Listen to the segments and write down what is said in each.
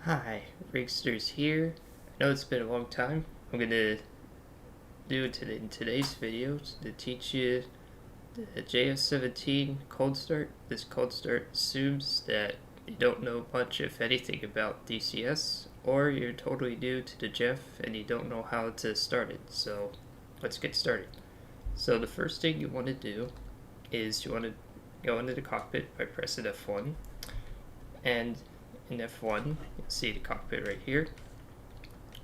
Hi, Rigsters here. I know it's been a long time. I'm gonna do it in today's video to teach you the JF-17 cold start. This cold start assumes that you don't know much, if anything, about DCS, or you're totally new to the JF and you don't know how to start it. So let's get started. So the first thing you want to do is you want to go into the cockpit by pressing F1, and in F1 you'll see the cockpit right here.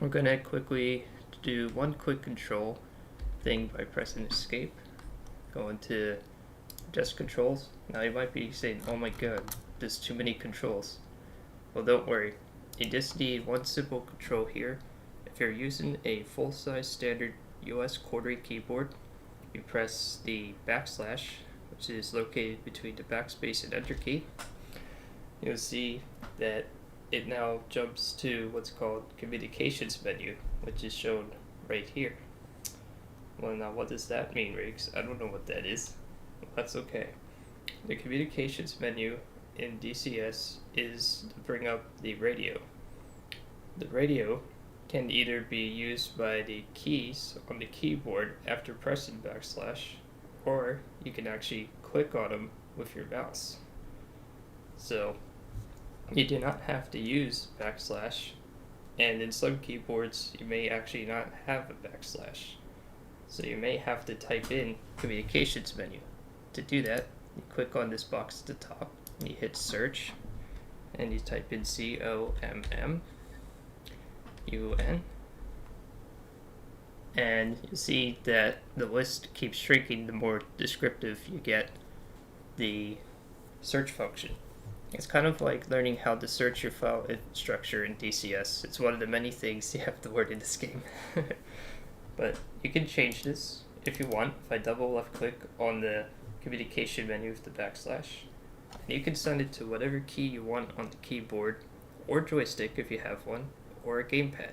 We're going to quickly do one quick control thing by pressing escape. Go into adjust controls. Now you might be saying, oh my god, there's too many controls. Well, don't worry, you just need one simple control here. If you're using a full-size standard US qwerty keyboard, you press the backslash, which is located between the backspace and enter key. You'll see that it now jumps to what's called communications menu, which is shown right here. Well, now what does that mean, Riggs? I don't know what that is. Well, that's okay. The communications menu in DCS is to bring up the radio. The radio can either be used by the keys on the keyboard after pressing backslash, or you can actually click on them with your mouse. So you do not have to use backslash, and in some keyboards you may actually not have a backslash. So you may have to type in communications menu. To do that, you click on this box at the top, and you hit search, and you type in COMMUN, and you see that the list keeps shrinking the more descriptive you get the search function. It's kind of like learning how to search your file structure in DCS. It's one of the many things you have to learn in this game. But you can change this if you want. If I double left click on the communication menu with the backslash, and you can send it to whatever key you want on the keyboard, or joystick if you have one, or a gamepad,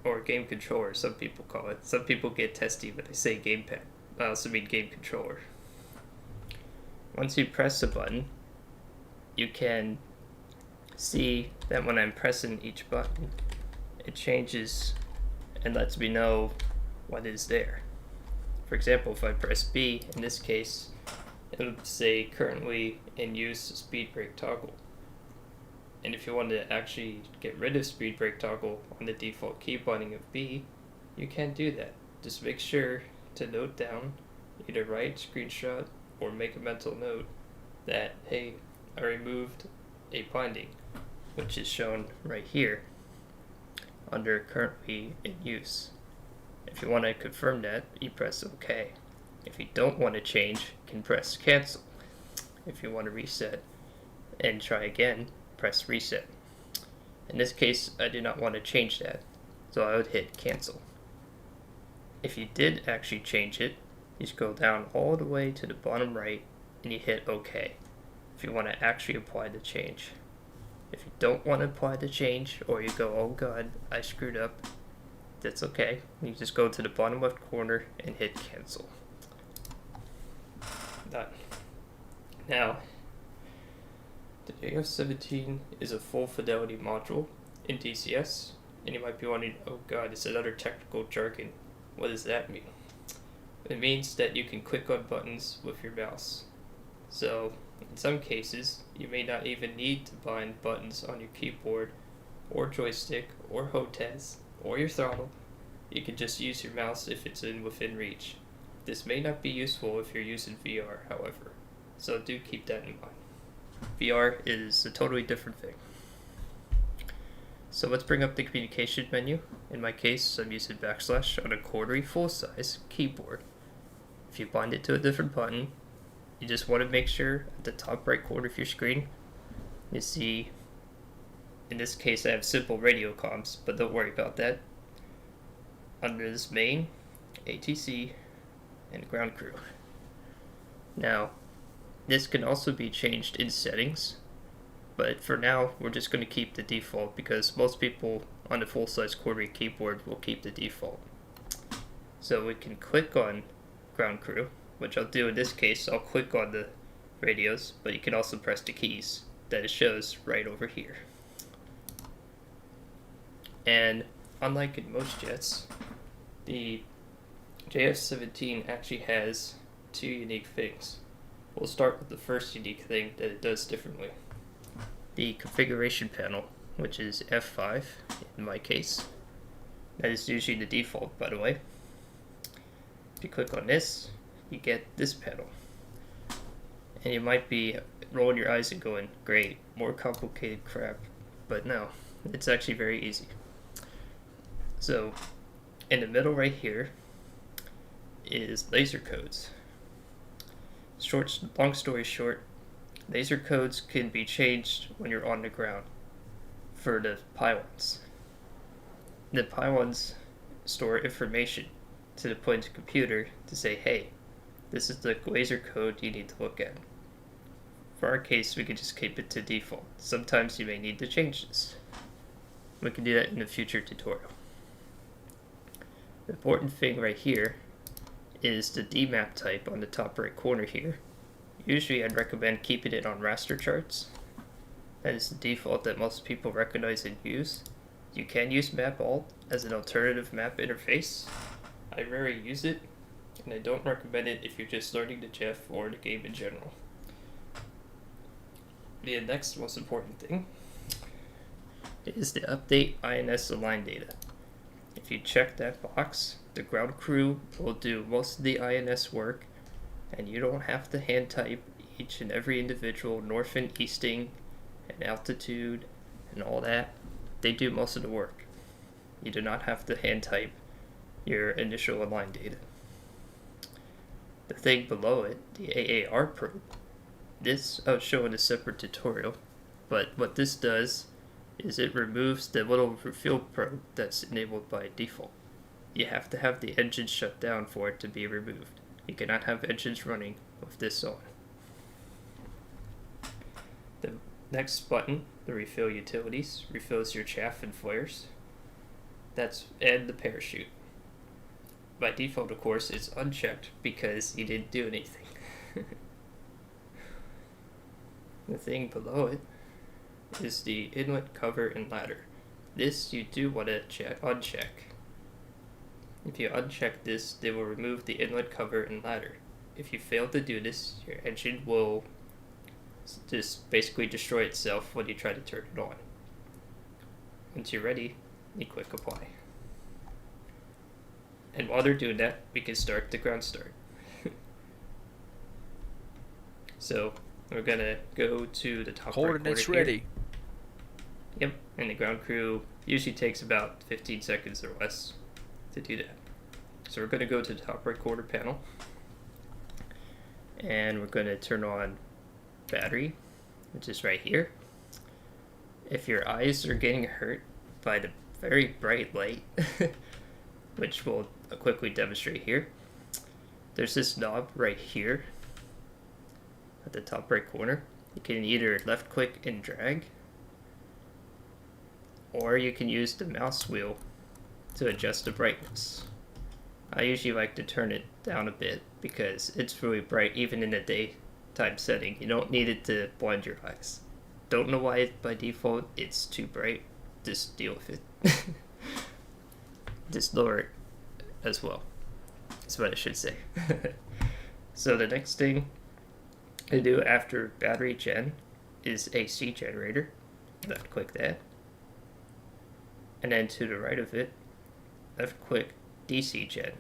or game controller, some people call it. Some people get testy when I say gamepad. I also mean game controller. Once you press a button, you can see that when I'm pressing each button, it changes and lets me know what is there. For example, if I press B, in this case, it would say currently in use speed brake toggle. And if you want to actually get rid of speed brake toggle on the default key binding of B, you can do that. Just make sure to note down, either write, screenshot, or make a mental note that, hey, I removed a binding, which is shown right here under currently in use. If you want to confirm that, you press OK. If you don't want to change, you can press cancel. If you want to reset and try again, press reset. In this case, I do not want to change that, so I would hit cancel. If you did actually change it, you scroll down all the way to the bottom right and you hit OK if you want to actually apply the change. If you don't want to apply the change, or you go, oh god, I screwed up, that's okay. You just go to the bottom left corner and hit cancel. Done. Now, the JF-17 is a full fidelity module in DCS, and you might be wondering, oh god, it's another technical jargon. What does that mean? It means that you can click on buttons with your mouse. So, in some cases, you may not even need to bind buttons on your keyboard, or joystick, or Hotas, or your throttle. You can just use your mouse if it's within reach. This may not be useful if you're using VR, however, so do keep that in mind. VR is a totally different thing. So let's bring up the communication menu. In my case, I'm using backslash on a qwerty full-size keyboard. If you bind it to a different button, you just want to make sure at the top right corner of your screen, you see, in this case I have simple radio comms, but don't worry about that. Under this main, ATC, and ground crew. Now, this can also be changed in settings, but for now we're just going to keep the default because most people on the full-size qwerty keyboard will keep the default. So we can click on ground crew, which I'll do in this case. I'll click on the radios, but you can also press the keys that it shows right over here. And unlike in most jets, the JF-17 actually has two unique things. We'll start with the first unique thing that it does differently. The configuration panel, which is F5 in my case. That is usually the default, by the way. If you click on this, you get this panel. And you might be rolling your eyes and going, great, more complicated crap. But no, it's actually very easy. So, in the middle right here is laser codes. Long story short, laser codes can be changed when you're on the ground for the pylons. The pylons store information to the point of the computer to say, hey, this is the laser code you need to look at. For our case, we could just keep it to default. Sometimes you may need to change this. We can do that in a future tutorial. The important thing right here is the DMAP type on the top right corner here. Usually I'd recommend keeping it on raster charts. That is the default that most people recognize and use. You can use map alt as an alternative map interface. I rarely use it, and I don't recommend it if you're just learning the JEF or the game in general. The next most important thing is the update INS align data. If you check that box, the ground crew will do most of the INS work, and you don't have to hand type each and every individual north and easting and altitude and all that. They do most of the work. You do not have to hand type your initial align data. The thing below it, the AAR probe, this I'll show in a separate tutorial, but what this does is it removes the little refill probe that's enabled by default. You have to have the engine shut down for it to be removed. You cannot have engines running with this on. The next button, the refill utilities, refills your chaff and flares. And the parachute. By default, of course, it's unchecked because you didn't do anything. The thing below it is the inlet cover and ladder. This you do want to uncheck. If you uncheck this, they will remove the inlet cover and ladder. If you fail to do this, your engine will just basically destroy itself when you try to turn it on. Once you're ready, you click apply. And while they're doing that, we can start the ground start. So we're gonna go to the top right corner here. Coordinates ready. Yep, and the ground crew usually takes about 15 seconds or less to do that. So we're gonna go to the top right corner panel, and we're gonna turn on battery, which is right here. If your eyes are getting hurt by the very bright light, which we'll quickly demonstrate here, there's this knob right here at the top right corner. You can either left click and drag, or you can use the mouse wheel to adjust the brightness. I usually like to turn it down a bit because it's really bright even in the daytime setting. You don't need it to blind your eyes. Don't know why by default it's too bright. Just deal with it. Just lower it as well. That's what I should say. So the next thing to do after battery gen is AC generator. Left click that. And then to the right of it, left click DC gen.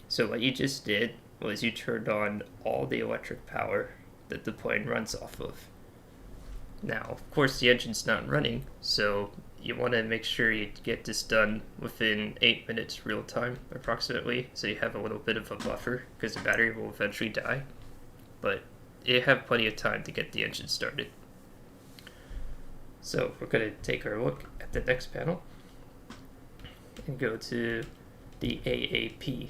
So what you just did was you turned on all the electric power that the plane runs off of. Now, of course, the engine's not running, so you want to make sure you get this done within 8 minutes real time, approximately, so you have a little bit of a buffer, because the battery will eventually die. But you have plenty of time to get the engine started. So we're going to take our look at the next panel and go to the AAP.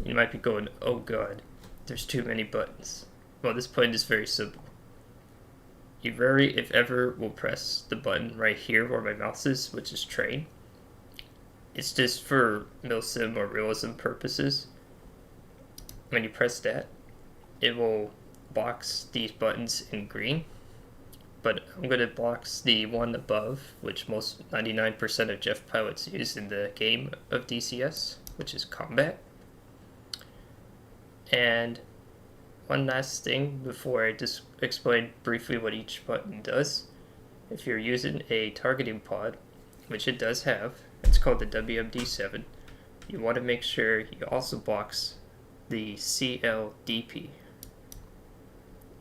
You might be going, oh god, there's too many buttons. Well, this button is very simple. You if ever, will press the button right here where my mouse is, which is train. It's just for milsim or realism purposes. When you press that, it will box these buttons in green. but I'm going to box the one above, which most 99% of Jeff pilots use in the game of DCS, which is combat. And one last thing before I just explain briefly what each button does. If you're using a targeting pod, which it does have, it's called the WMD7, you want to make sure you also box the CLDP.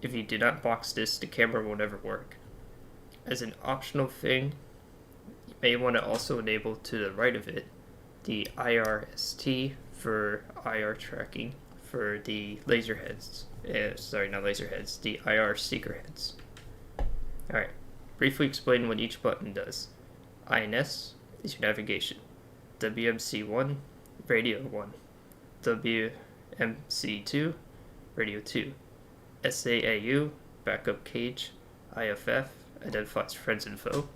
If you do not box this, the camera will never work. As an optional thing, you may want to also enable to the right of it the IRST for IR tracking for the laser heads. Sorry, not laser heads, the IR seeker heads. Alright, briefly explain what each button does. INS is your navigation. WMC1, radio 1. WMC2, radio 2. SAAU, backup cage. IFF, identifies friends and foe.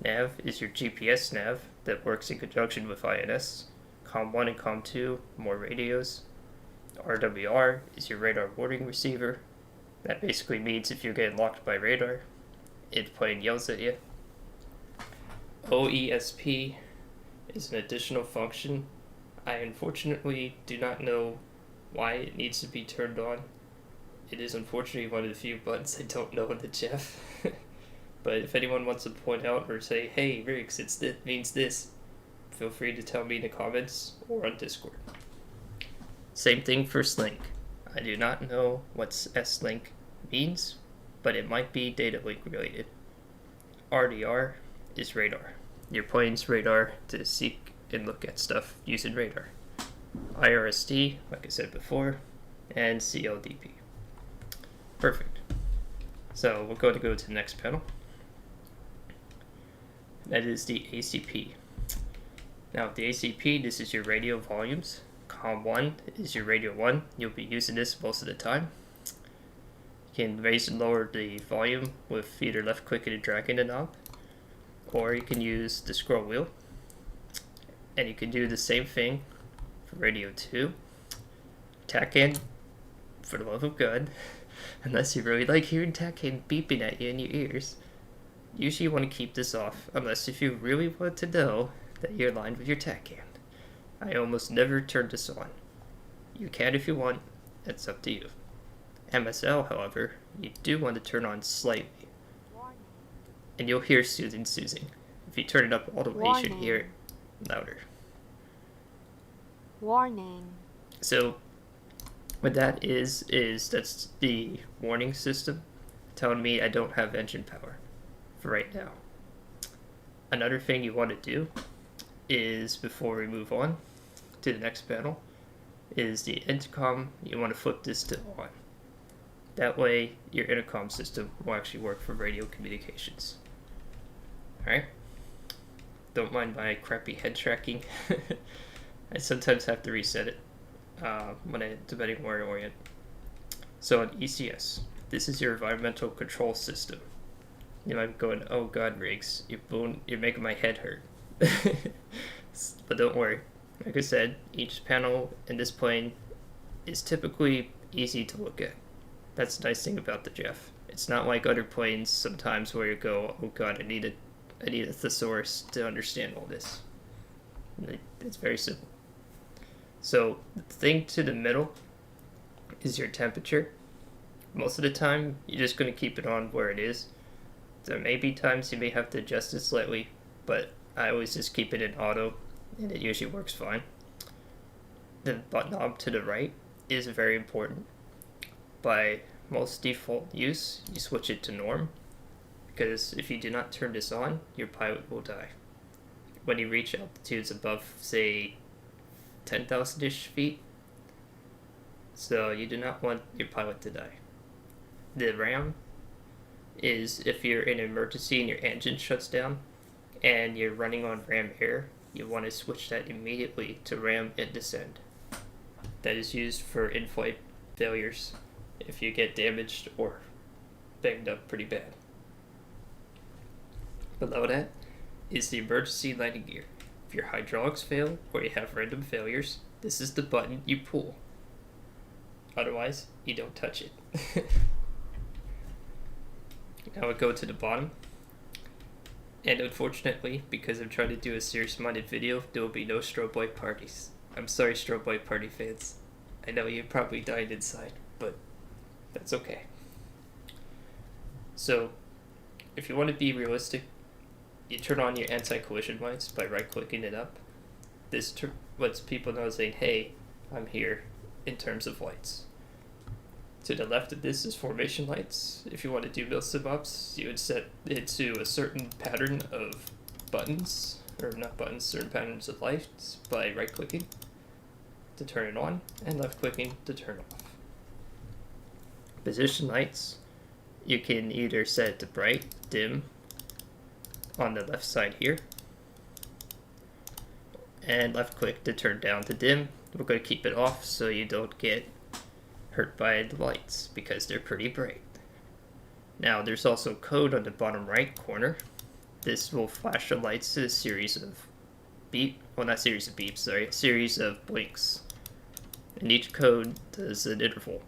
Nav is your GPS nav that works in conjunction with INS. COM1 and COM2, more radios. RWR is your radar warning receiver. That basically means if you're getting locked by radar, it plane yells at you. OESP is an additional function. I unfortunately do not know why it needs to be turned on. It is unfortunately one of the few buttons I don't know in the Jeff. But if anyone wants to point out or say, hey Riggs, it means this, feel free to tell me in the comments or on Discord. Same thing for Slink. I do not know what S-Link means, but it might be data link related. RDR is radar. Your plane's radar to seek and look at stuff using radar. IRST, like I said before, and CLDP. Perfect. So we're going to go to the next panel. That is the ACP. Now with the ACP, this is your radio volumes. COM1 is your radio 1. You'll be using this most of the time. You can raise and lower the volume with either left clicking and dragging the knob, or you can use the scroll wheel. And you can do the same thing for radio 2. TACAN, for the love of God, unless you really like hearing TACAN beeping at you in your ears. Usually you want to keep this off, unless if you really want to know that you're aligned with your TACAN. I almost never turn this on. You can if you want, it's up to you. MSL, however, you do want to turn on slightly. And you'll hear soothing. If you turn it up all the way, you should hear it louder. Warning. So, what that is that's the warning system telling me I don't have engine power for right now. Another thing you want to do is, before we move on to the next panel, is the intercom. You want to flip this to on. That way your intercom system will actually work for radio communications. Alright? Don't mind my crappy head tracking. I sometimes have to reset it depending where I orient. So on ECS, this is your environmental control system. You might be going, oh god, Riggs, you're making my head hurt. But don't worry. Like I said, each panel in this plane is typically easy to look at. That's the nice thing about the Jeff. It's not like other planes sometimes where you go, oh god, I need a thesaurus to understand all this. It's very simple. So the thing to the middle is your temperature. Most of the time, you're just going to keep it on where it is. There may be times you may have to adjust it slightly, but I always just keep it in auto, and it usually works fine. The button knob to the right is very important. By most default use, you switch it to norm, because if you do not turn this on, your pilot will die. When you reach altitudes above, say, 10,000-ish feet, so you do not want your pilot to die. The RAM is if you're in an emergency and your engine shuts down and you're running on RAM air, you want to switch that immediately to RAM and descend. That is used for in-flight failures if you get damaged or banged up pretty bad. Below that is the emergency landing gear. If your hydraulics fail or you have random failures, this is the button you pull. Otherwise, you don't touch it. Now we go to the bottom. And unfortunately, because I'm trying to do a serious-minded video, there will be no strobe light parties. I'm sorry, strobe light party fans. I know you probably died inside, but that's okay. So, if you want to be realistic, you turn on your anti-collision lights by right-clicking it up. This lets people know saying, hey, I'm here in terms of lights. To the left of this is formation lights. If you want to do mil sim ups, you would set it to a certain pattern of buttons, or not buttons, certain patterns of lights by right-clicking to turn it on and left-clicking to turn off. Position lights, you can either set it to bright, dim, on the left side here, and left-click to turn down to dim. We're going to keep it off so you don't get hurt by the lights because they're pretty bright. Now there's also code on the bottom right corner. This will flash the lights to a series of series of blinks. And each code does an interval.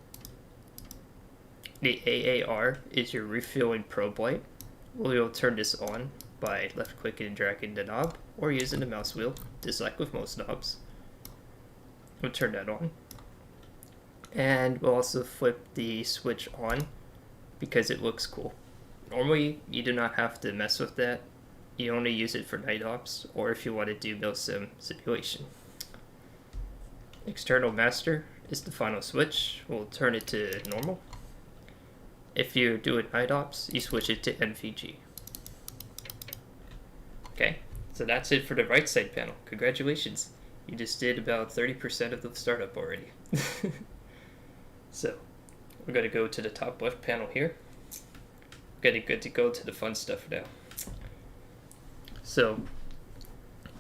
The AAR is your refueling probe light. We'll turn this on by left clicking and dragging the knob or using the mouse wheel, just like with most knobs. We'll turn that on. And we'll also flip the switch on because it looks cool. Normally, you do not have to mess with that. You only use it for night ops or if you want to do mil-sim simulation. External master is the final switch. We'll turn it to normal. If you're doing night ops, you switch it to NVG. Okay, so that's it for the right side panel. Congratulations. You just did about 30% of the startup already. So, we're going to go to the top left panel here. Getting good to go to the fun stuff now. So,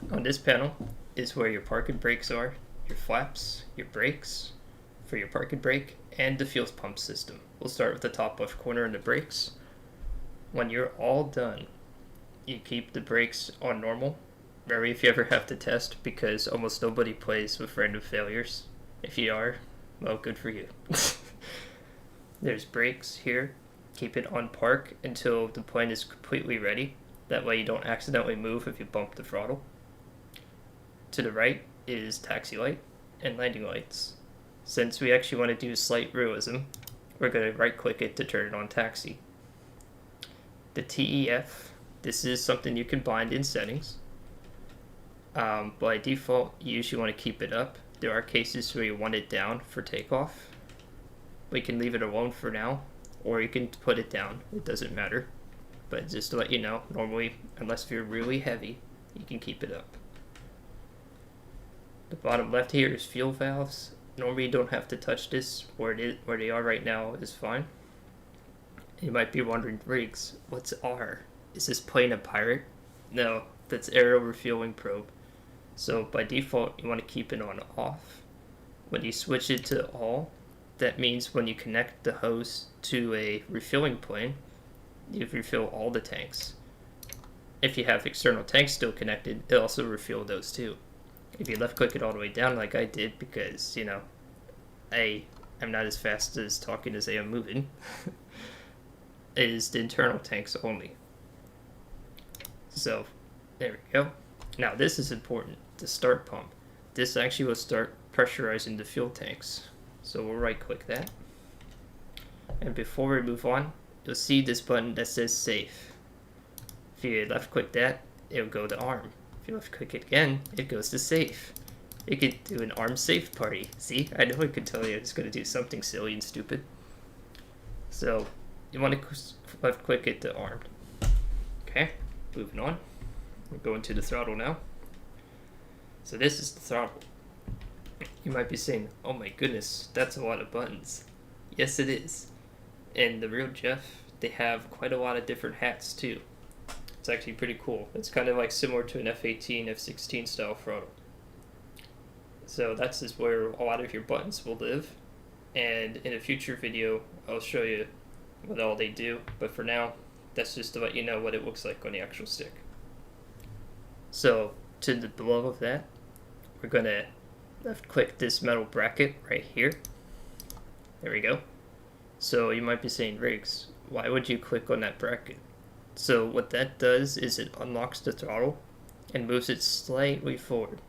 on this panel is where your parking brakes are, your flaps, your brakes for your parking brake, and the fuel pump system. We'll start with the top left corner and the brakes. When you're all done, you keep the brakes on normal. Very if you ever have to test, because almost nobody plays with random failures. If you are, well, good for you. There's brakes here. Keep it on park until the plane is completely ready. That way you don't accidentally move if you bump the throttle. To the right is taxi light and landing lights. Since we actually want to do slight realism, we're going to right click it to turn it on taxi. The TEF, this is something you can bind in settings. By default, you usually want to keep it up. There are cases where you want it down for takeoff. We can leave it alone for now, or you can put it down. It doesn't matter. But just to let you know, normally, unless you're really heavy, you can keep it up. The bottom left here is fuel valves. Normally you don't have to touch this. Where they are right now is fine. You might be wondering, Riggs, what's R? Is this plane a pirate? No, that's aero refueling probe. So by default, you want to keep it on off. When you switch it to all, that means when you connect the hose to a refueling plane, you refill all the tanks. If you have external tanks still connected, it'll also refuel those too. If you left click it all the way down like I did, because, you know, I'm not as fast as talking as I am moving, is the internal tanks only. So, there we go. Now this is important, the start pump. This actually will start pressurizing the fuel tanks. So we'll right click that. And before we move on, you'll see this button that says safe. If you left click that, it'll go to arm. If you left click it again, it goes to safe. You could do an arm safe party. See, I know I could tell you it's going to do something silly and stupid. So you want to left click it to armed. Okay, moving on. We're going to the throttle now. So this is the throttle. You might be saying, oh my goodness, that's a lot of buttons. Yes, it is. And the real Jeff, they have quite a lot of different hats too. It's actually pretty cool. It's kind of like similar to an F18, F16 style throttle. So that's just where a lot of your buttons will live. And in a future video, I'll show you what all they do. But for now, that's just to let you know what it looks like on the actual stick. So to the below of that, we're going to left click this metal bracket right here. There we go. So you might be saying, Riggs, why would you click on that bracket? So what that does is it unlocks the throttle and moves it slightly forward.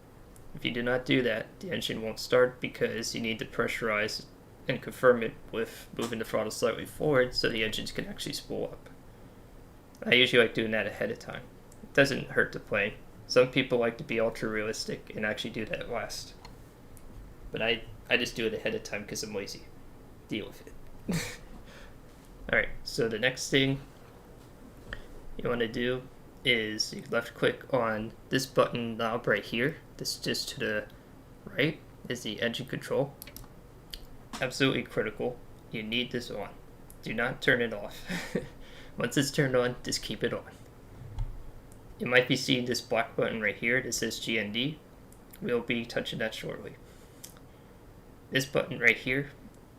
If you do not do that, the engine won't start because you need to pressurize and confirm it with moving the throttle slightly forward so the engines can actually spool up. I usually like doing that ahead of time. It doesn't hurt the plane. Some people like to be ultra realistic and actually do that last. But I just do it ahead of time because I'm lazy. Deal with it. Alright, so the next thing you want to do is you left click on this button knob right here. This just to the right is the engine control. Absolutely critical. You need this on. Do not turn it off. Once it's turned on, just keep it on. You might be seeing this black button right here that says GND. We'll be touching that shortly. This button right here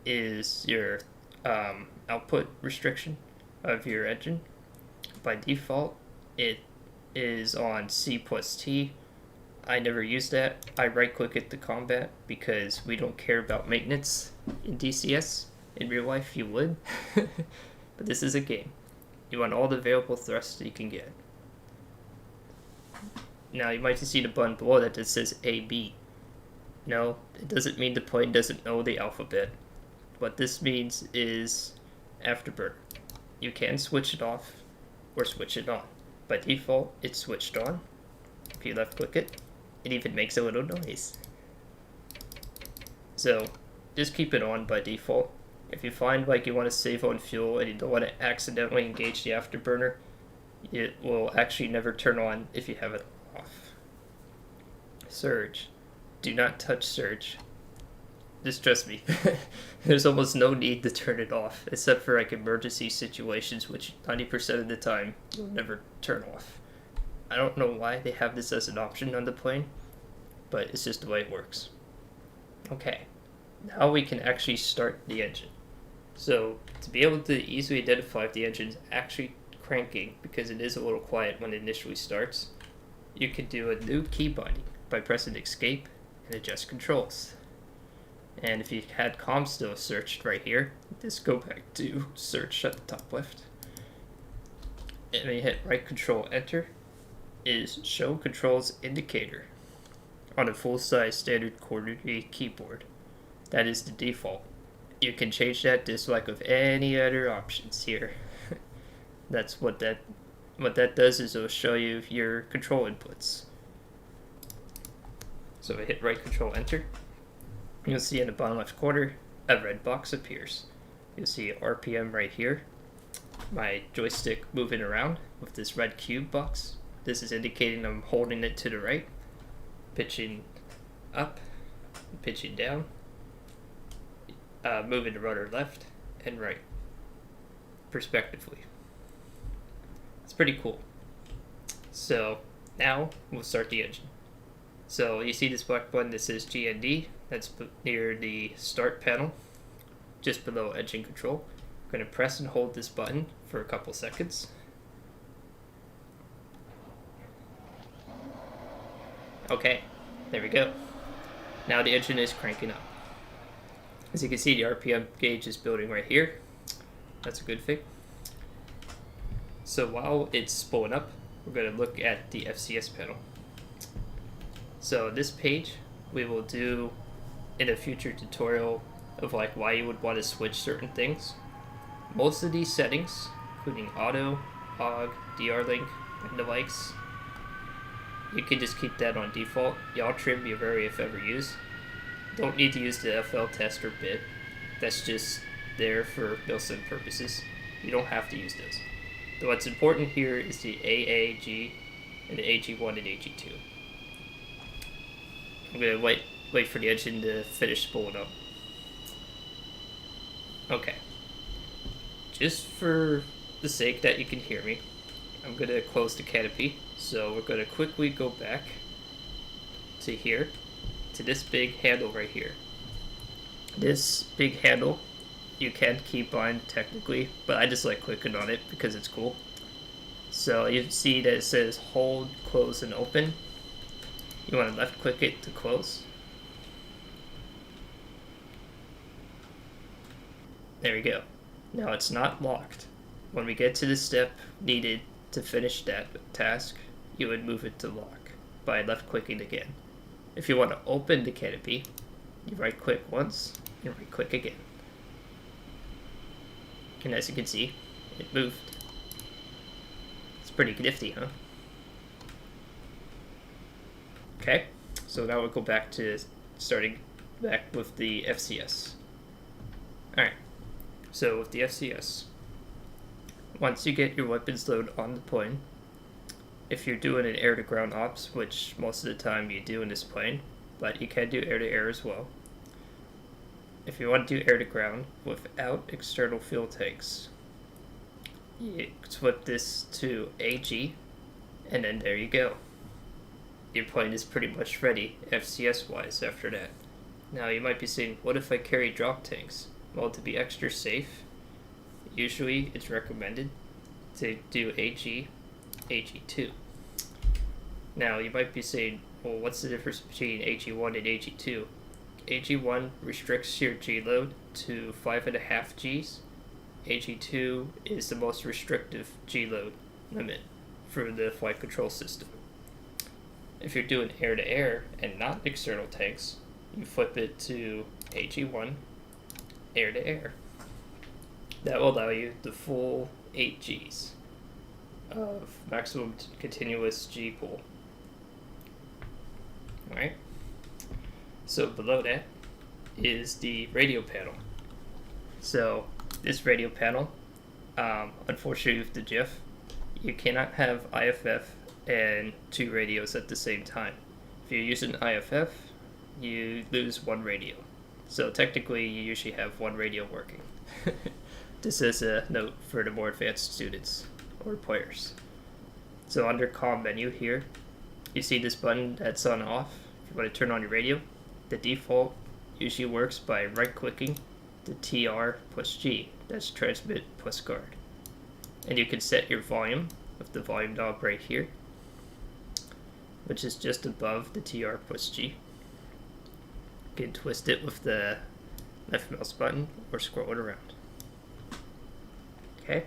is your output restriction of your engine. By default, it is on C plus T. I never use that. I right click it to combat because we don't care about maintenance in DCS. In real life you would, but this is a game. You want all the available thrusts that you can get. Now you might see the button below that says AB. No, it doesn't mean the plane doesn't know the alphabet. What this means is afterburner. You can switch it off or switch it on. By default, it's switched on. If you left click it, it even makes a little noise. So just keep it on by default. If you find like you want to save on fuel and you don't want to accidentally engage the afterburner, it will actually never turn on if you have it off. Surge. Do not touch surge. Just trust me. There's almost no need to turn it off, except for like emergency situations, which 90% of the time you'll never turn off. I don't know why they have this as an option on the plane, but it's just the way it works. Okay, now we can actually start the engine. So to be able to easily identify if the engine's actually cranking, because it is a little quiet when it initially starts, you can do a new key binding by pressing escape and adjust controls. And if you had COM still searched right here, just go back to search at the top left. And when you hit right control enter, is show controls indicator on a full-size standard QWERTY keyboard. That is the default. You can change that just like with any other options here. That's what that does is it'll show you your control inputs. So if I hit right control enter, you'll see in the bottom left corner a red box appears. You'll see RPM right here. My joystick moving around with this red cube box. This is indicating I'm holding it to the right, pitching up, pitching down, moving the rudder left and right, respectively. It's pretty cool. So now we'll start the engine. So you see this black button that says GND, that's near the start panel, just below engine control. I'm going to press and hold this button for a couple seconds. Okay, there we go. Now the engine is cranking up. As you can see, the RPM gauge is building right here. That's a good thing. So while it's spooling up, we're going to look at the FCS panel. So this page we will do in a future tutorial of like why you would want to switch certain things. Most of these settings, including auto, HOG, DR-Link, and the likes, you can just keep that on default. Y'all trim your vary if ever used. Don't need to use the FL test or bit. That's just there for built-in purposes. You don't have to use those. So what's important here is the AAG and the AG1 and AG2. I'm gonna wait for the engine to finish spooling up. Okay. Just for the sake that you can hear me, I'm gonna close the canopy. So we're gonna quickly go back to here, to this big handle right here. This big handle, you can key bind technically, but I just like clicking on it because it's cool. So you see that it says hold, close, and open. You want to left click it to close. There we go. Now it's not locked. when we get to the step needed to finish that task, you would move it to lock by left clicking again. If you want to open the canopy, you right click once and right click again. And as you can see, it moved. It's pretty nifty, huh? Okay, so now we'll go back to starting back with the FCS. Alright, so with the FCS, once you get your weapons load on the plane, if you're doing an air-to-ground ops, which most of the time you do in this plane, but you can do air-to-air as well. If you want to do air-to-ground without external fuel tanks, you flip this to AG, and then there you go. Your plane is pretty much ready, FCS-wise, after that. Now you might be saying, what if I carry drop tanks? Well, to be extra safe, usually it's recommended to do AG, AG2. Now you might be saying, well, what's the difference between AG1 and AG2? AG1 restricts your G load to 5.5 Gs. AG2 is the most restrictive G load limit for the flight control system. If you're doing air-to-air and not external tanks, you flip it to AG1, air-to-air. That will allow you the full 8 Gs of maximum continuous G pool. Alright, so below that is the radio panel. So this radio panel, unfortunately with the JF, you cannot have IFF and 2 radios at the same time. If you use an IFF, you lose 1 radio. So technically you usually have 1 radio working. This is a note for the more advanced students or players. So under comm menu here, you see this button that's on off. If you want to turn on your radio, the default usually works by right clicking the TR plus G. That's transmit plus guard. And you can set your volume with the volume knob right here, which is just above the TR plus G. You can twist it with the left mouse button or scroll it around. Okay.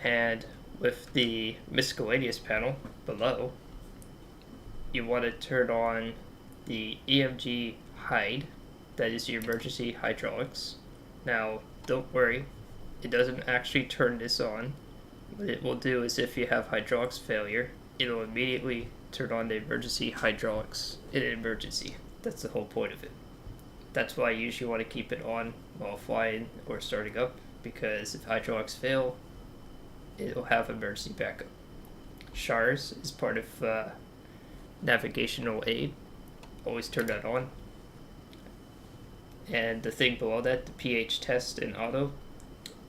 And with the Misc Panel below, you want to turn on the EMG hide, that is your emergency hydraulics. Now, don't worry, it doesn't actually turn this on. What it will do is if you have hydraulics failure, it'll immediately turn on the emergency hydraulics in an emergency. That's the whole point of it. That's why you usually want to keep it on while flying or starting up, because if hydraulics fail, it'll have emergency backup. SHARS is part of navigational aid. Always turn that on. And the thing below that, the pH test and auto,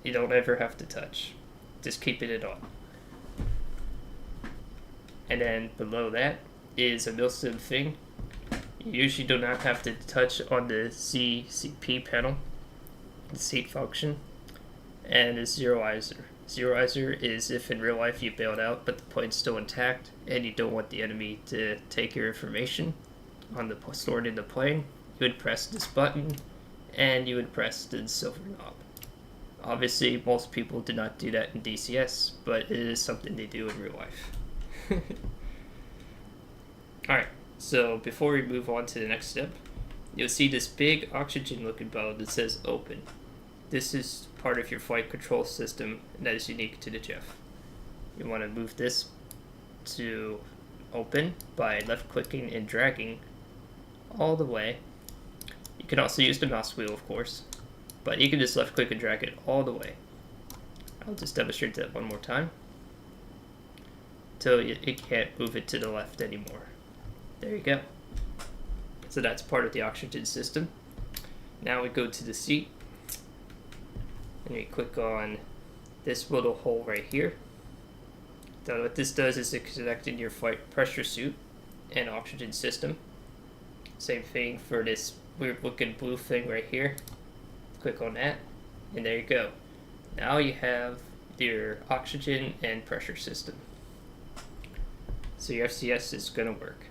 you don't ever have to touch. Just keeping it on. And then below that is a MILSIM thing. You usually do not have to touch on the ZCP panel, the seat function, and the zeroizer. Zeroizer is if in real life you bailed out but the plane's still intact and you don't want the enemy to take your information on the stored in the plane, you would press this button and you would press the silver knob. Obviously most people do not do that in DCS, but it is something they do in real life. Alright, so before we move on to the next step, you'll see this big oxygen looking button that says open. This is part of your flight control system, and that is unique to the JF. You want to move this to open by left clicking and dragging all the way. You can also use the mouse wheel, of course, but you can just left click and drag it all the way. I'll just demonstrate that one more time until you can't move it to the left anymore. There you go. So that's part of the oxygen system. Now we go to the seat, and we click on this little hole right here. So what this does is it's connecting your flight pressure suit and oxygen system. Same thing for this weird looking blue thing right here. Click on that, and there you go. Now you have your oxygen and pressure system. So your FCS is going to work.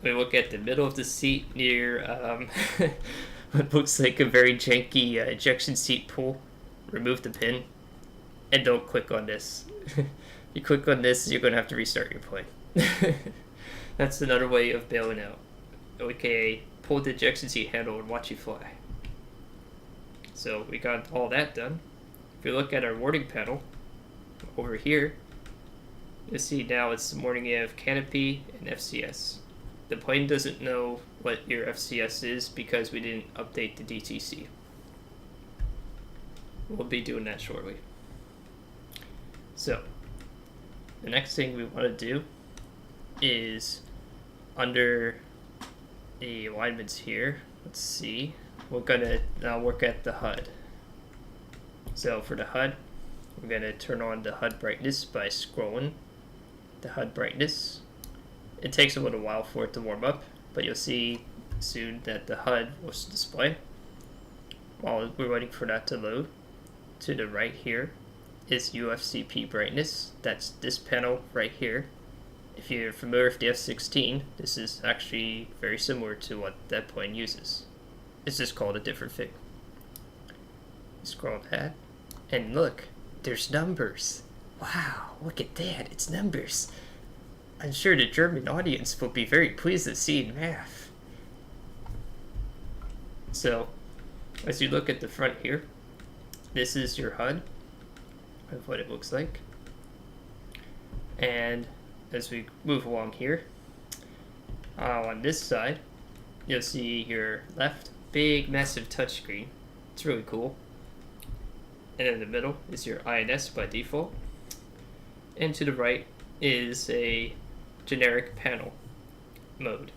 We look at the middle of the seat near what looks like a very janky ejection seat pull. Remove the pin. And don't click on this. You click on this, you're gonna have to restart your plane. That's another way of bailing out. Okay, pull the ejection seat handle and watch you fly. So we got all that done. If you look at our warning panel over here, you'll see now it's the warning you have canopy and FCS. The plane doesn't know what your FCS is because we didn't update the DCC. We'll be doing that shortly. So the next thing we want to do is under the alignments here, let's see, we're gonna now work at the HUD. So for the HUD, we're gonna turn on the HUD brightness by scrolling the HUD brightness. It takes a little while for it to warm up, but you'll see soon that the HUD will display. While we're waiting for that to load, to the right here is UFCP brightness. That's this panel right here. If you're familiar with the F-16, this is actually very similar to what that plane uses. It's just called a different thing. Scroll that, and look, there's numbers. Wow, look at that, it's numbers. I'm sure the German audience will be very pleased to see math. So, as you look at the front here, this is your HUD of what it looks like. And as we move along here, on this side, you'll see your left big massive touchscreen. It's really cool. And in the middle is your INS by default. And to the right is a generic panel mode.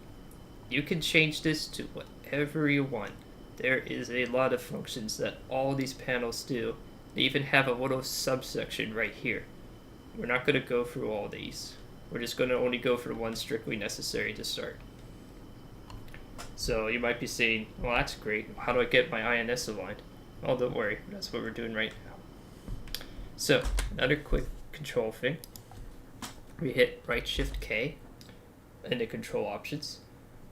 You can change this to whatever you want. There is a lot of functions that all these panels do. They even have a little subsection right here. We're not going to go through all these. We're just going to only go for the ones strictly necessary to start. So you might be saying, well, that's great. How do I get my INS aligned? Well, don't worry. That's what we're doing right now. So another quick control thing. We hit right shift K in the control options.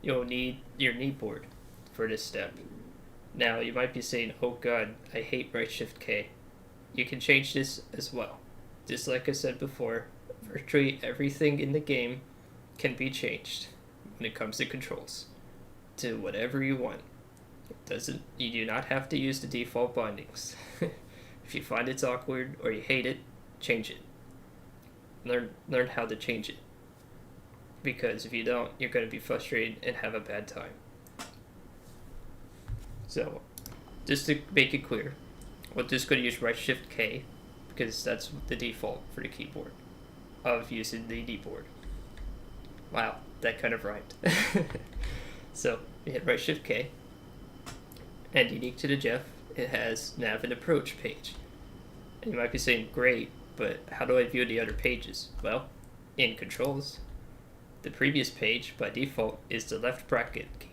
You'll need your kneeboard for this step. Now you might be saying, oh god, I hate right shift K. You can change this as well. Just like I said before, virtually everything in the game can be changed when it comes to controls to whatever you want. You do not have to use the default bindings. If you find it's awkward or you hate it, change it. Learn how to change it. Because if you don't, you're going to be frustrated and have a bad time. So, just to make it clear, we're just going to use right shift K because that's the default for the keyboard of using the kneeboard. Wow, that kind of rhymed. So, we hit right shift K, and unique to the Jeff, it has nav and approach page. And you might be saying, great, but how do I view the other pages? Well, in controls, the previous page by default is the left bracket key.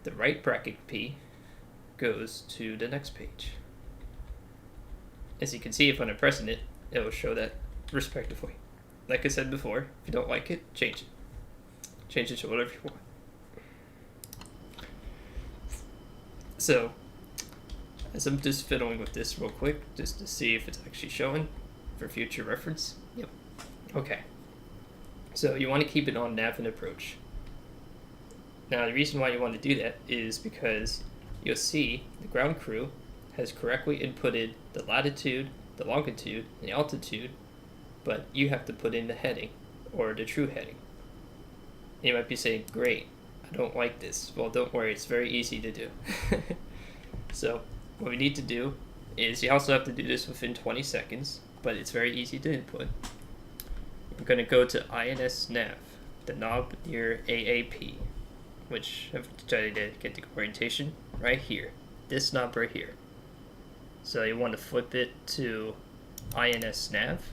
The right bracket key goes to the next page. As you can see, if I'm pressing it, it will show that respectively. Like I said before, if you don't like it, change it. Change it to whatever you want. So, as I'm just fiddling with this real quick, just to see if it's actually showing for future reference. Yep. Okay. So you want to keep it on nav and approach. Now the reason why you want to do that is because you'll see the ground crew has correctly inputted the latitude, the longitude, and the altitude, but you have to put in the heading, or the true heading. And you might be saying, great, I don't like this. Well, don't worry, it's very easy to do. So what we need to do is, you also have to do this within 20 seconds, but it's very easy to input. We're going to go to INS nav, the knob near AAP, which I've tried to get the orientation right here, this knob right here. So you want to flip it to INS nav,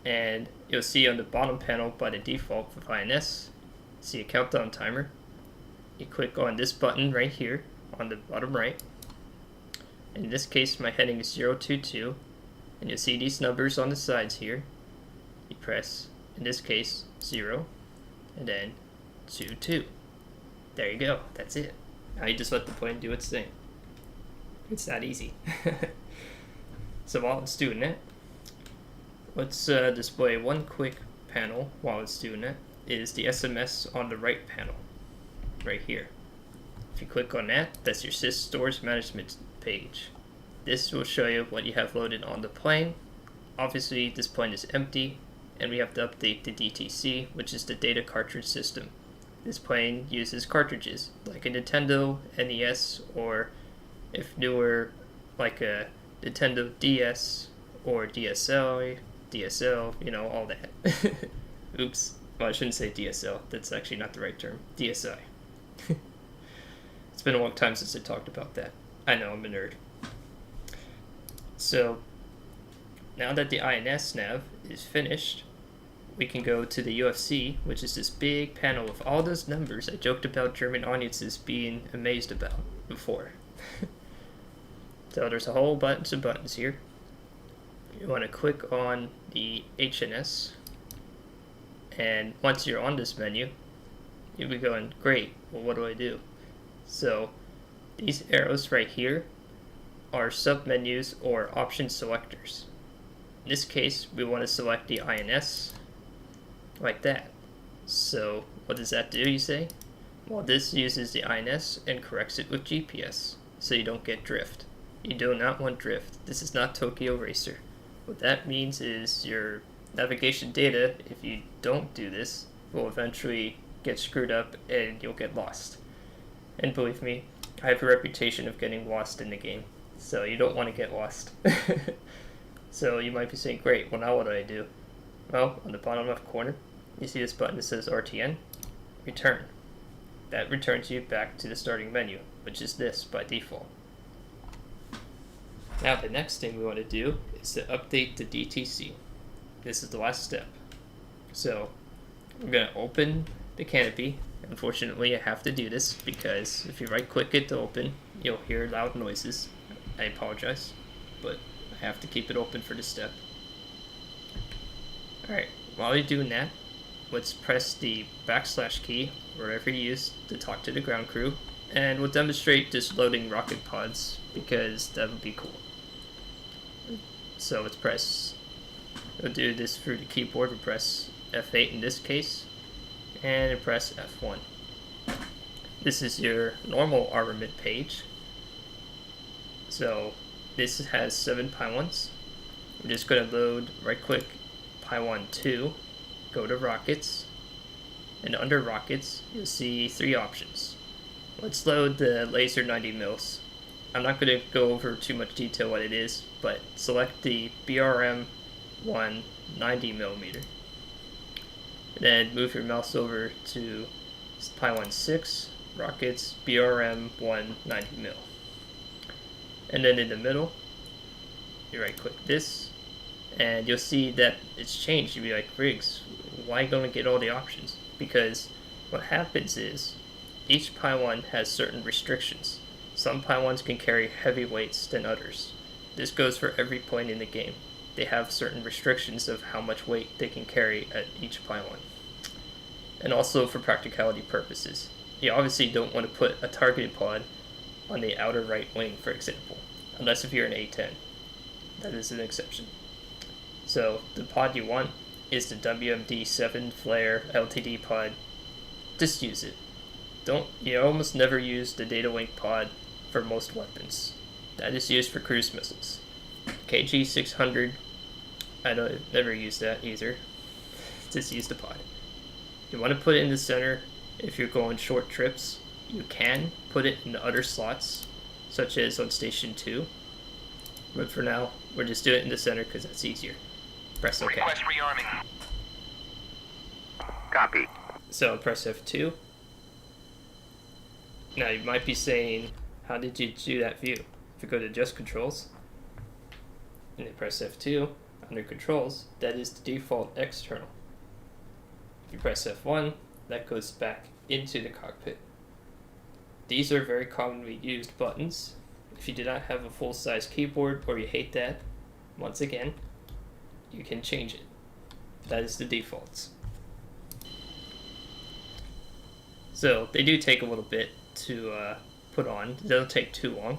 and you'll see on the bottom panel by the default for INS, see a countdown timer. You click on this button right here on the bottom right. In this case, my heading is 022, and you'll see these numbers on the sides here. You press, in this case, 0, and then 22. There you go, that's it. Now you just let the plane do its thing. It's that easy. So while it's doing that, let's display one quick panel while it's doing that. Is the SMS on the right panel, right here. If you click on that, that's your sys stores management page. This will show you what you have loaded on the plane. Obviously, this plane is empty, and we have to update the DTC, which is the data cartridge system. This plane uses cartridges, like a Nintendo NES, or if newer, like a Nintendo DS, or DSL, you know, all that. Oops. Well, I shouldn't say DSL. That's actually not the right term. DSI. It's been a long time since I talked about that. I know, I'm a nerd. So, now that the INS nav is finished, we can go to the UFC, which is this big panel of all those numbers I joked about German audiences being amazed about before. So there's a whole bunch of buttons here. You want to click on the HNS, and once you're on this menu, you'll be going, great, well, what do I do? So these arrows right here are submenus or option selectors. In this case, we want to select the INS like that. So what does that do, you say? Well, this uses the INS and corrects it with GPS, so you don't get drift. You do not want drift. This is not Tokyo Racer. What that means is your navigation data, if you don't do this, will eventually get screwed up and you'll get lost. And believe me, I have a reputation of getting lost in the game, so you don't want to get lost. So you might be saying, great, well now what do I do? Well, on the bottom left corner, you see this button that says RTN, return. That returns you back to the starting menu, which is this by default. Now the next thing we want to do is to update the DTC. This is the last step. So we're going to open the canopy. Unfortunately, I have to do this because if you right click it to open, you'll hear loud noises. I apologize, but I have to keep it open for this step. Alright, while you're doing that, let's press the / key, wherever you use to talk to the ground crew, and we'll demonstrate just loading rocket pods because that would be cool. So let's press, we'll do this through the keyboard, we'll press F8 in this case, and press F1. This is your normal armament page. So this has 7 pylons. We're just going to load, right click pylon 2, go to rockets, and under rockets you'll see 3 options. Let's load the laser 90 mils. I'm not going to go over too much detail what it is, but select the BRM 1 90mm. Then move your mouse over to pylon 6, rockets, BRM 1 90mm. And then in the middle, you right click this, and you'll see that it's changed. You'll be like, Riggs, why gonna get all the options? Because what happens is, each pylon has certain restrictions. Some pylons can carry heavy weights than others. This goes for every plane in the game. They have certain restrictions of how much weight they can carry at each pylon. And also for practicality purposes. You obviously don't want to put a targeted pod on the outer right wing, for example, unless if you're an A10. That is an exception. So the pod you want is the WMD7 Flare LTD pod. Just use it. You almost never use the data link pod for most weapons. That is used for cruise missiles. KG600, I don't never use that either. Just use the pod. You want to put it in the center if you're going short trips. You can put it in the other slots, such as on station 2. But for now, we're just doing it in the center because that's easier. Press OK. Request rearming. Copy. So press F2. Now you might be saying, how did you do that view? If you go to Adjust Controls, and then press F2, under Controls, that is the default external. If you press F1, that goes back into the cockpit. These are very commonly used buttons. If you do not have a full-size keyboard or you hate that, once again, you can change it. That is the defaults. So they do take a little bit to put on. They don't take too long.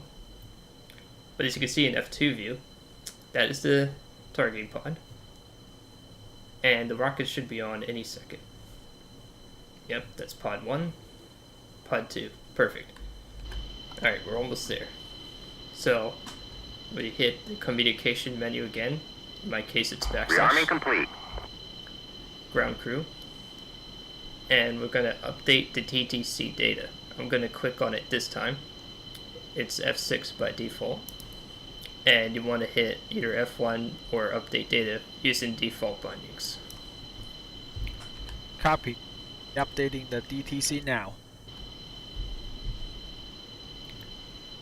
But as you can see in F2 view, that is the targeting pod. And the rocket should be on any second. Yep, that's pod 1, pod 2. Perfect. Alright, we're almost there. So, we hit the communication menu again. In my case, it's backslash. Rearming complete. Ground crew. And we're going to update the DTC data. I'm going to click on it this time. It's F6 by default. And you want to hit either F1 or update data using default bindings. Copy. Updating the DTC now.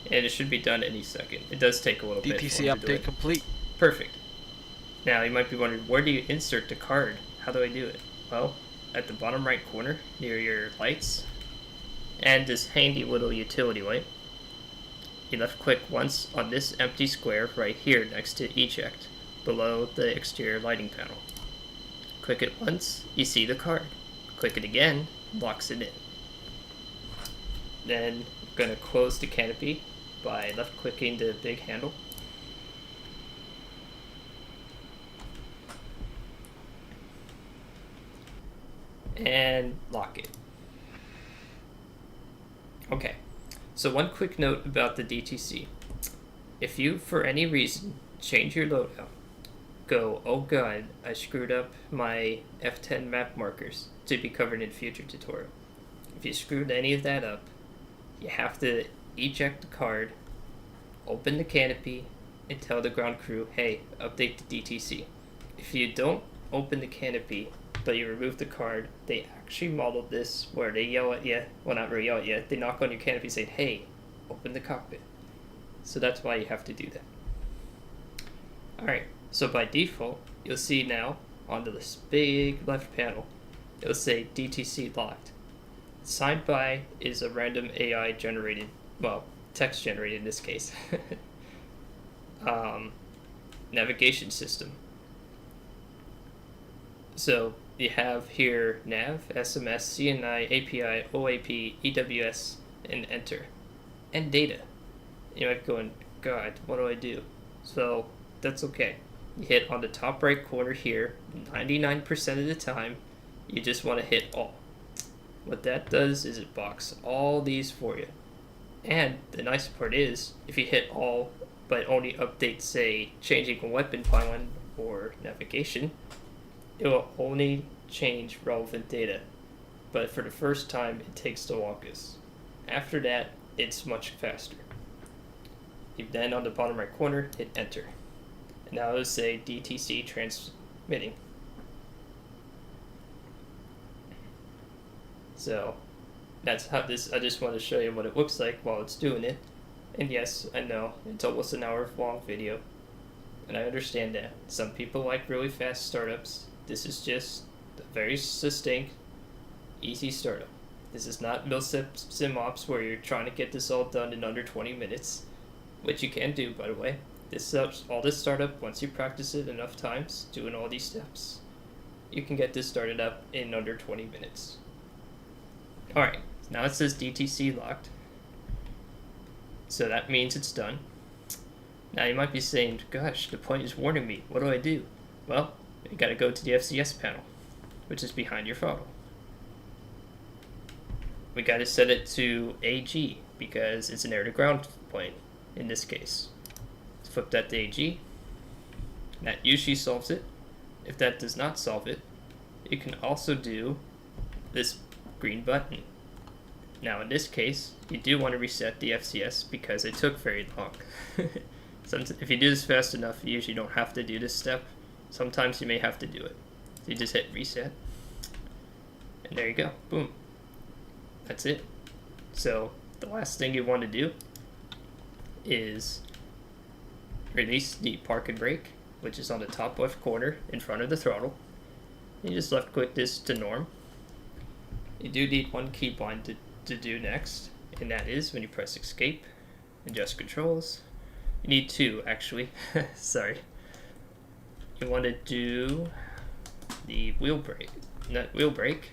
And it should be done any second. It does take a little bit. DTC update complete. Perfect. Now you might be wondering, where do you insert the card? How do I do it? Well, at the bottom right corner near your lights and this handy little utility light, you left click once on this empty square right here next to Eject below the exterior lighting panel. Click it once, you see the card. Click it again, locks it in. Then I'm going to close the canopy by left clicking the big handle. And lock it. Okay, so one quick note about the DTC. If you, for any reason, change your loadout, go, oh god, I screwed up my F10 map markers to be covered in future tutorial. If you screwed any of that up, you have to eject the card, open the canopy, and tell the ground crew, hey, update the DTC. If you don't open the canopy, but you remove the card, they actually modeled this where they yell at you, well not really yell at you, they knock on your canopy saying, hey, open the cockpit. So that's why you have to do that. Alright, so by default, you'll see now, onto this big left panel, it'll say DTC locked. Signed by is a random AI generated, well, text generated in this case, navigation system. So you have here nav, SMS, CNI, API, OAP, EWS, and enter, and data. You might be going, God, what do I do? So that's okay. You hit on the top right corner here, 99% of the time, you just want to hit all. What that does is it boxes all these for you. And the nice part is, if you hit all, but only update, say, changing a weapon pilot or navigation, it will only change relevant data. But for the first time, it takes the longest. After that, it's much faster. You then, on the bottom right corner, hit enter. And now it'll say DTC transmitting. So that's how this, I just want to show you what it looks like while it's doing it. And yes, I know, it's almost an hour long video. And I understand that. Some people like really fast startups. This is just a very succinct, easy startup. This is not sim ops where you're trying to get this all done in under 20 minutes, which you can do, by the way. All this startup, once you practice it enough times, doing all these steps, you can get this started up in under 20 minutes. Alright, now it says DTC locked. So that means it's done. Now you might be saying, gosh, the point is warning me. What do I do? Well, you gotta go to the FCS panel, which is behind your throttle. We gotta set it to AG because it's an air to ground point in this case. Let's flip that to AG. That usually solves it. If that does not solve it, you can also do this green button. Now in this case, you do want to reset the FCS because it took very long. If you do this fast enough, you usually don't have to do this step. Sometimes you may have to do it. So you just hit reset. And there you go. Boom. That's it. So the last thing you want to do is release the park and brake, which is on the top left corner in front of the throttle. You just left click this to norm. You do need one keybind to do next, and that is when you press escape, adjust controls. You need two actually, sorry. You want to do the wheel brake, not wheel brake.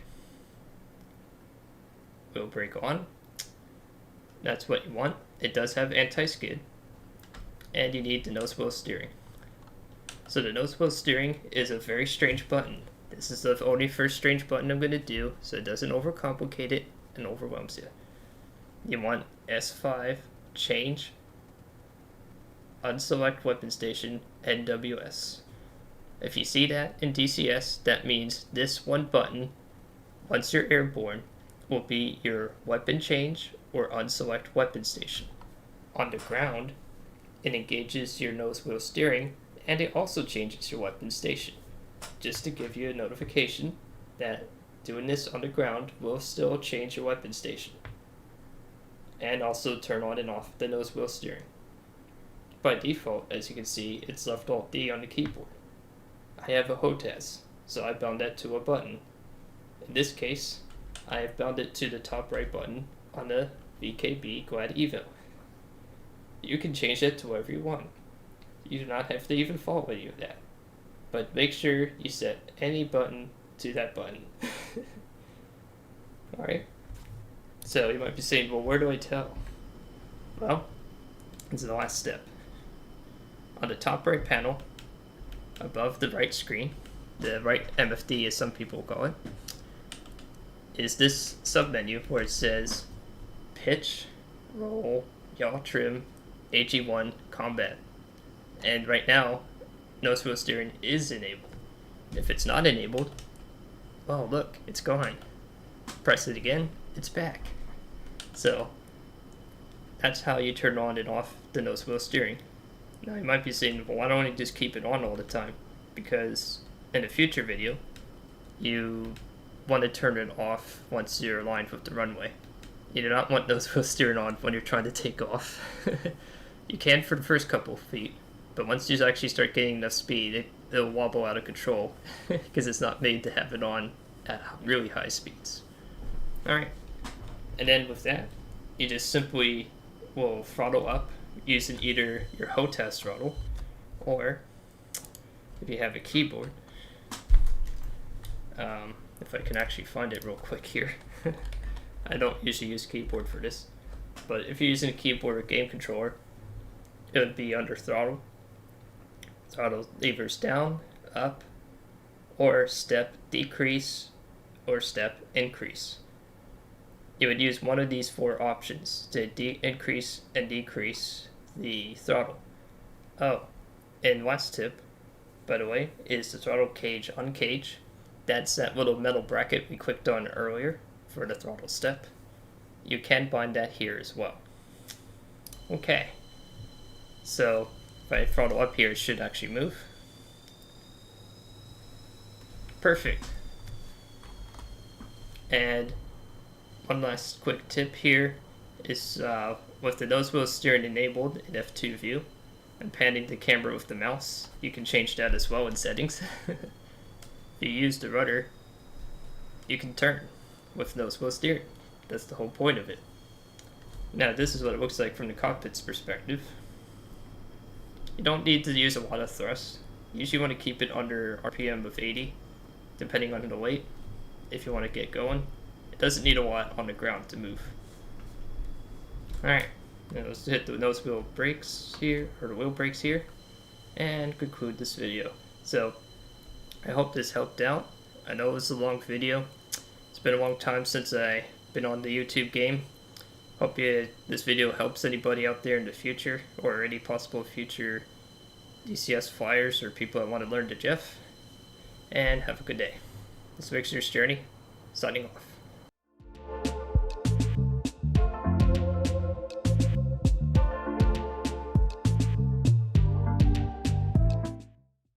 Wheel brake on. That's what you want. It does have anti-skid. And you need the nose wheel steering. So the nose wheel steering is a very strange button. This is the only first strange button I'm going to do, so it doesn't overcomplicate it and overwhelms you. You want S5, change, unselect weapon station, NWS. If you see that in DCS, that means this one button, once you're airborne, will be your weapon change or unselect weapon station. On the ground, it engages your nose wheel steering, and it also changes your weapon station, just to give you a notification that doing this on the ground will still change your weapon station, and also turn on and off the nose wheel steering. By default, as you can see, it's left Alt D on the keyboard. I have a Hotas, so I bound that to a button. In this case, I have bound it to the top right button on the VKB Glad Evo. You can change it to wherever you want. You do not have to even follow any of that. But make sure you set any button to that button. Alright? So you might be saying, well, where do I tell? Well, this is the last step. On the top right panel, above the right screen, the right MFD as some people call it, is this submenu where it says pitch, roll, yaw trim, AG1, combat. And right now, nose wheel steering is enabled. If it's not enabled, well, look, it's gone. Press it again, it's back. So that's how you turn on and off the nose wheel steering. Now you might be saying, well, why don't I just keep it on all the time? Because in a future video, you want to turn it off once you're aligned with the runway. You do not want nose wheel steering on when you're trying to take off. You can for the first couple of feet, but once you actually start getting enough speed, it'll wobble out of control because it's not made to have it on at really high speeds. Alright, and then with that, you just simply will throttle up using either your Hotas throttle, or if you have a keyboard, if I can actually find it real quick here. I don't usually use keyboard for this, but if you're using a keyboard or game controller, it would be under throttle. Throttle levers down, up, or step decrease, or step increase. You would use one of these four options to increase and decrease the throttle. Oh, and last tip, by the way, is the throttle cage uncage. That's that little metal bracket we clicked on earlier for the throttle step. You can bind that here as well. Okay, so if I throttle up here, it should actually move. Perfect. And one last quick tip here is with the nose wheel steering enabled in F2 view, and panning the camera with the mouse, you can change that as well in settings. If you use the rudder, you can turn with nose wheel steering. That's the whole point of it. Now this is what it looks like from the cockpit's perspective. You don't need to use a lot of thrust. You usually want to keep it under RPM of 80, depending on the weight, if you want to get going. It doesn't need a lot on the ground to move. Alright, now let's hit the nose wheel brakes here, or the wheel brakes here, and conclude this video. So, I hope this helped out. I know it was a long video. It's been a long time since I've been on the YouTube game. Hope this video helps anybody out there in the future, or any possible future DCS flyers or people that want to learn the JF. And have a good day. This is Rigsters Journey, signing off.